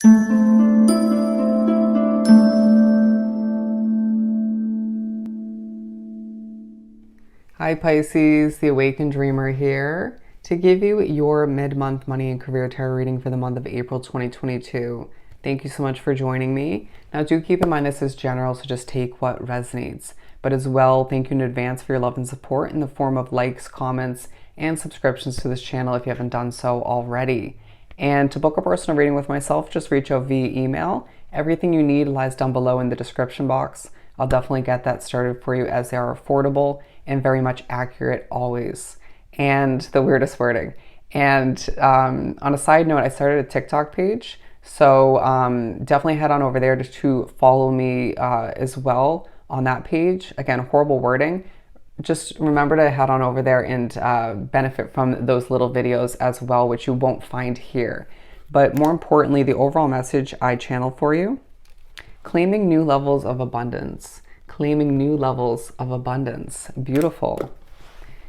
Hi Pisces, the Awakened Dreamer here to give you your mid-month money and career tarot reading for the month of April 2022. Thank you so much for joining me. Now do keep in mind this is general, so just take what resonates. But as well, thank you in advance for your love and support in the form of likes, comments, and subscriptions to this channel if you haven't done so already. And to book a personal reading with myself, just reach out via email. Everything you need lies down below in the description box. I'll definitely get that started for you as they are affordable and very much accurate always. And the weirdest wording. And on a side note, I started a TikTok page. So definitely head on over there to follow me as well on that page. Again, horrible wording. Just remember to head on over there and benefit from those little videos as well, which you won't find here. But more importantly, the overall message I channel for you: claiming new levels of abundance. Claiming new levels of abundance. Beautiful.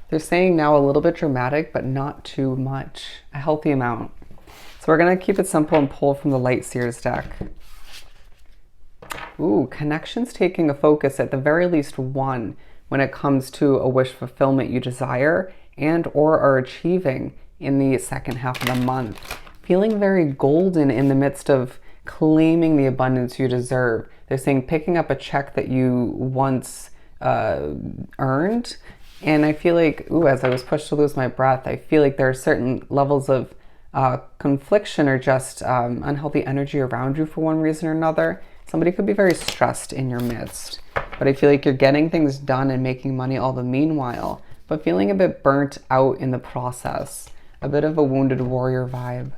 They're saying now a little bit dramatic, but not too much. A healthy amount. So we're going to keep it simple and pull from the Light Seers deck. Ooh, connections taking a focus, at the very least one, when it comes to a wish fulfillment you desire and or are achieving in the second half of the month. Feeling very golden in the midst of claiming the abundance you deserve. They're saying picking up a check that you once earned. And I feel like, ooh, as I was pushed to lose my breath, I feel like there are certain levels of confliction or just unhealthy energy around you for one reason or another. Somebody could be very stressed in your midst. But I feel like you're getting things done and making money all the meanwhile, but feeling a bit burnt out in the process. A bit of a wounded warrior vibe.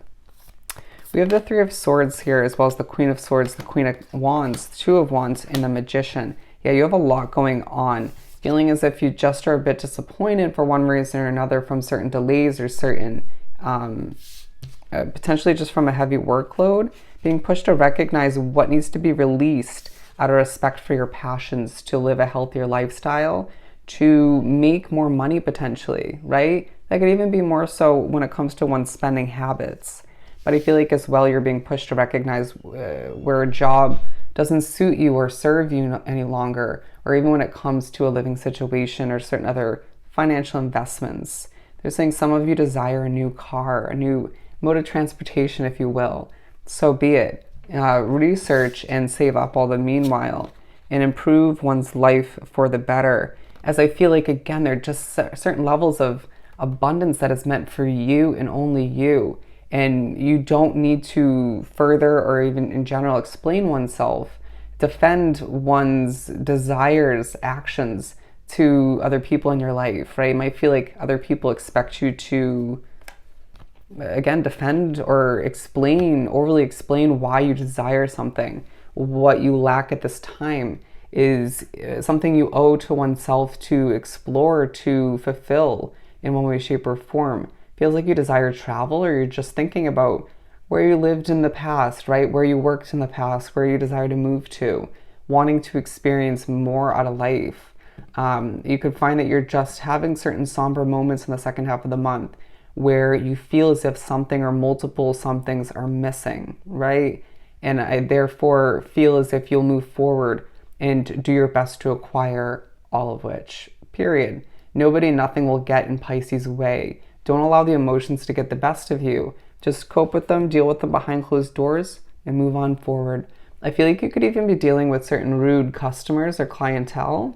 We have the Three of Swords here, as well as the Queen of Swords, the Queen of Wands, the Two of Wands, and the Magician. Yeah, you have a lot going on. Feeling as if you just are a bit disappointed for one reason or another from certain delays or certain, potentially just from a heavy workload. Being pushed to recognize what needs to be released out of respect for your passions, to live a healthier lifestyle, to make more money potentially, right? That could even be more so when it comes to one's spending habits. But I feel like as well you're being pushed to recognize where a job doesn't suit you or serve you any longer, or even when it comes to a living situation or certain other financial investments. They're saying some of you desire a new car, a new mode of transportation, if you will. So be it. Research and save up all the meanwhile and improve one's life for the better. As I feel like, again, there are just certain levels of abundance that is meant for you and only you. And you don't need to further or even in general explain oneself, defend one's desires, actions to other people in your life, right? It might feel like other people expect you to, again, defend or explain, overly explain why you desire something. What you lack at this time is something you owe to oneself to explore, to fulfill in one way, shape, or form. Feels like you desire travel, or you're just thinking about where you lived in the past, right? Where you worked in the past, where you desire to move to, wanting to experience more out of life. You could find that you're just having certain somber moments in the second half of the month where you feel as if something or multiple somethings are missing, right? And I therefore feel as if you'll move forward and do your best to acquire all of which, period. Nobody and nothing will get in Pisces' way. Don't allow the emotions to get the best of you. Just cope with them, deal with them behind closed doors, and move on forward. I feel like you could even be dealing with certain rude customers or clientele.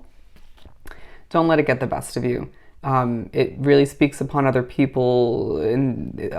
Don't let it get the best of you. It really speaks upon other people and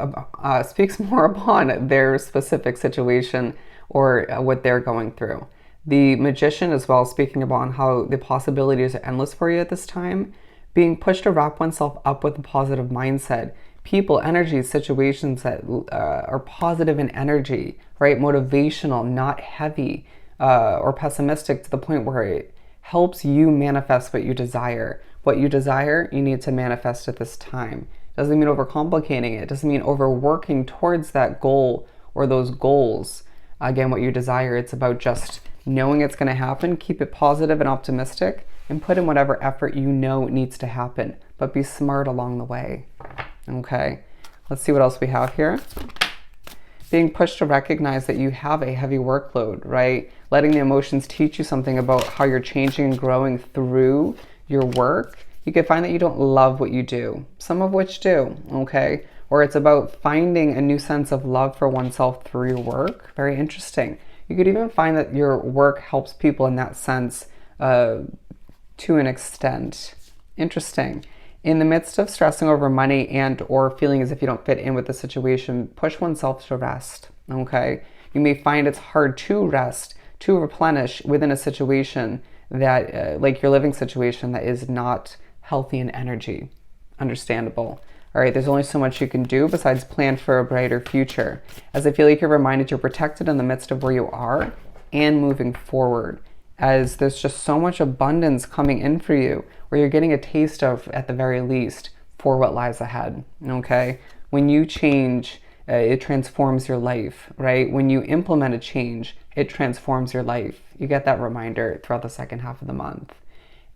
speaks more upon their specific situation or what they're going through. The Magician as well, speaking about how the possibilities are endless for you at this time. Being pushed to wrap oneself up with a positive mindset. People, energies, situations that are positive in energy, right? Motivational, not heavy or pessimistic to the point where it helps you manifest what you desire. What you desire, you need to manifest at this time. Doesn't mean overcomplicating it. Doesn't mean overworking towards that goal or those goals. Again, what you desire, it's about just knowing it's going to happen. Keep it positive and optimistic, and put in whatever effort you know needs to happen, but be smart along the way. Okay, let's see what else we have here. being pushed to recognize that you have a heavy workload, right? Letting the emotions teach you something about how you're changing and growing through your work. You could find that you don't love what you do, some of which do, okay? Or it's about finding a new sense of love for oneself through your work. Very interesting. You could even find that your work helps people in that sense to an extent. Interesting. In the midst of stressing over money and or feeling as if you don't fit in with the situation, push oneself to rest, okay? You may find it's hard to rest, to replenish within a situation that, like your living situation, that is not healthy in energy. Understandable. All right, there's only so much you can do besides plan for a brighter future, as I feel like you're reminded you're protected in the midst of where you are and moving forward, as there's just so much abundance coming in for you, where you're getting a taste of, at the very least, for what lies ahead, okay? When you change, it transforms your life, right? When you implement a change, it transforms your life. You get that reminder throughout the second half of the month,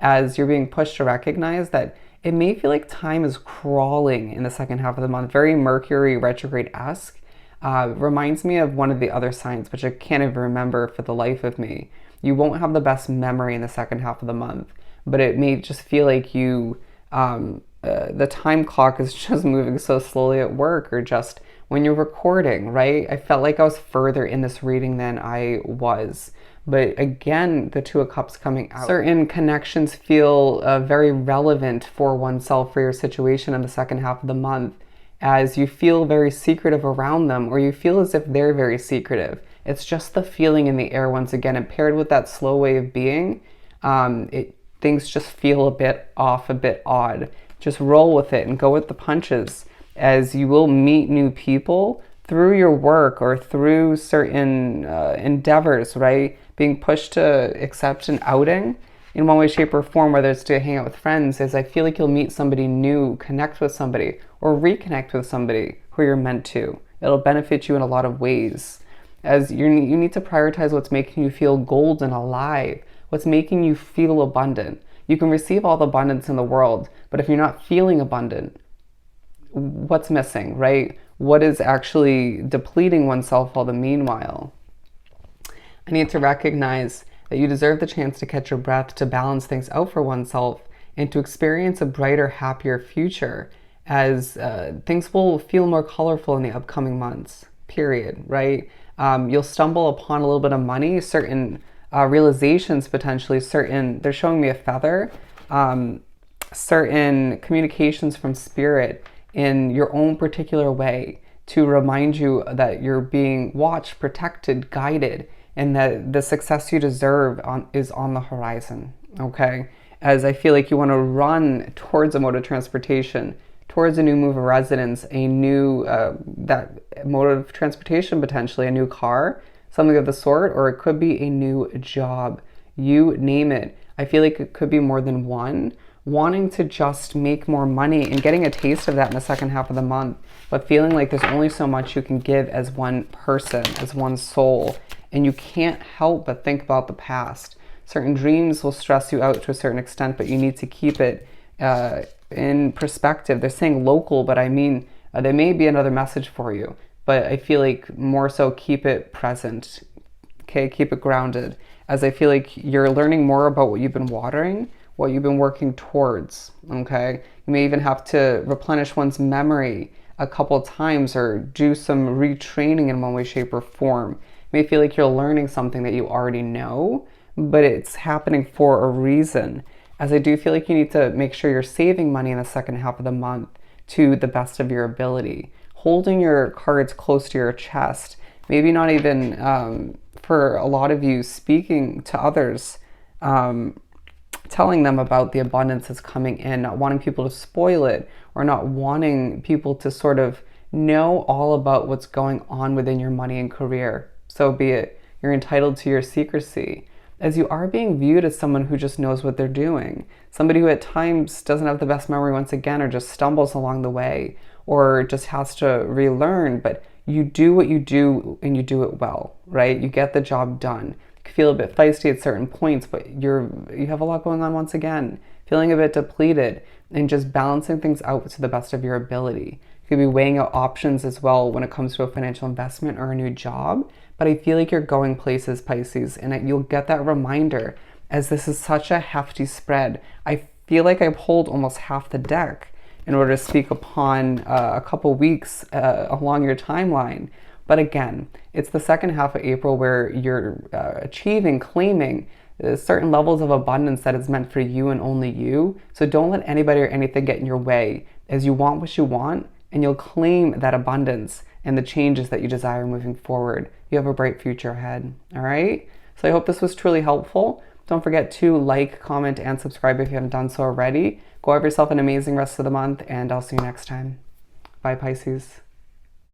as you're being pushed to recognize that it may feel like time is crawling in the second half of the month, very Mercury retrograde-esque. Reminds me of one of the other signs, which I can't even remember for the life of me. You won't have the best memory in the second half of the month, but it may just feel like you, the time clock is just moving so slowly at work, or just when you're recording, right? I felt like I was further in this reading than I was. But again, the Two of Cups coming out. Certain connections feel very relevant for oneself, for your situation in the second half of the month, as you feel very secretive around them, or you feel as if they're very secretive. It's just the feeling in the air once again, and paired with that slow way of being, things just feel a bit off, a bit odd. Just roll with it and go with the punches, as you will meet new people through your work or through certain endeavors, right? Being pushed to accept an outing in one way, shape, or form, whether it's to hang out with friends, is I feel like you'll meet somebody new, connect with somebody, or reconnect with somebody who you're meant to. It'll benefit you in a lot of ways, as you need to prioritize what's making you feel golden, alive, what's making you feel abundant. You can receive all the abundance in the world, but if you're not feeling abundant, what's missing, right? What is actually depleting oneself all the meanwhile? I need to recognize that you deserve the chance to catch your breath, to balance things out for oneself, and to experience a brighter, happier future, as things will feel more colorful in the upcoming months, period, right? You'll stumble upon a little bit of money, certain realizations potentially, they're showing me a feather, certain communications from spirit in your own particular way to remind you that you're being watched, protected, guided, and that the success you deserve is on the horizon, okay? As I feel like you want to run towards a mode of transportation, towards a new move of residence, a new, that mode of transportation, potentially a new car, something of the sort, or it could be a new job. You name it. I feel like it could be more than one. Wanting to just make more money and getting a taste of that in the second half of the month, but feeling like there's only so much you can give as one person, as one soul, and you can't help but think about the past. Certain dreams will stress you out to a certain extent, but you need to keep it in perspective. They're saying local, but I mean, there may be another message for you, but I feel like more so keep it present, okay? Keep it grounded, as I feel like you're learning more about what you've been watering, what you've been working towards, okay? You may even have to replenish one's memory a couple of times, or do some retraining in one way, shape, or form. You may feel like you're learning something that you already know, but it's happening for a reason, as I do feel like you need to make sure you're saving money in the second half of the month to the best of your ability, holding your cards close to your chest, maybe not even, for a lot of you, speaking to others, telling them about the abundance that's coming in, not wanting people to spoil it, or not wanting people to sort of know all about what's going on within your money and career. So be it. You're entitled to your secrecy, as you are being viewed as someone who just knows what they're doing. Somebody who at times doesn't have the best memory once again, or just stumbles along the way, or just has to relearn, but you do what you do and you do it well, right? You get the job done. Feel a bit feisty at certain points, but you have a lot going on once again, feeling a bit depleted, and just balancing things out to the best of your ability. You could be weighing out options as well when it comes to a financial investment or a new job. But I feel like you're going places, Pisces, and you'll get that reminder as this is such a hefty spread. I feel like I pulled almost half the deck in order to speak upon a couple weeks along your timeline. But again, it's the second half of April where you're achieving, claiming certain levels of abundance that is meant for you and only you. So don't let anybody or anything get in your way, as you want what you want, and you'll claim that abundance and the changes that you desire moving forward. You have a bright future ahead. All right? So I hope this was truly helpful. Don't forget to like, comment, and subscribe if you haven't done so already. Go have yourself an amazing rest of the month, and I'll see you next time. Bye, Pisces.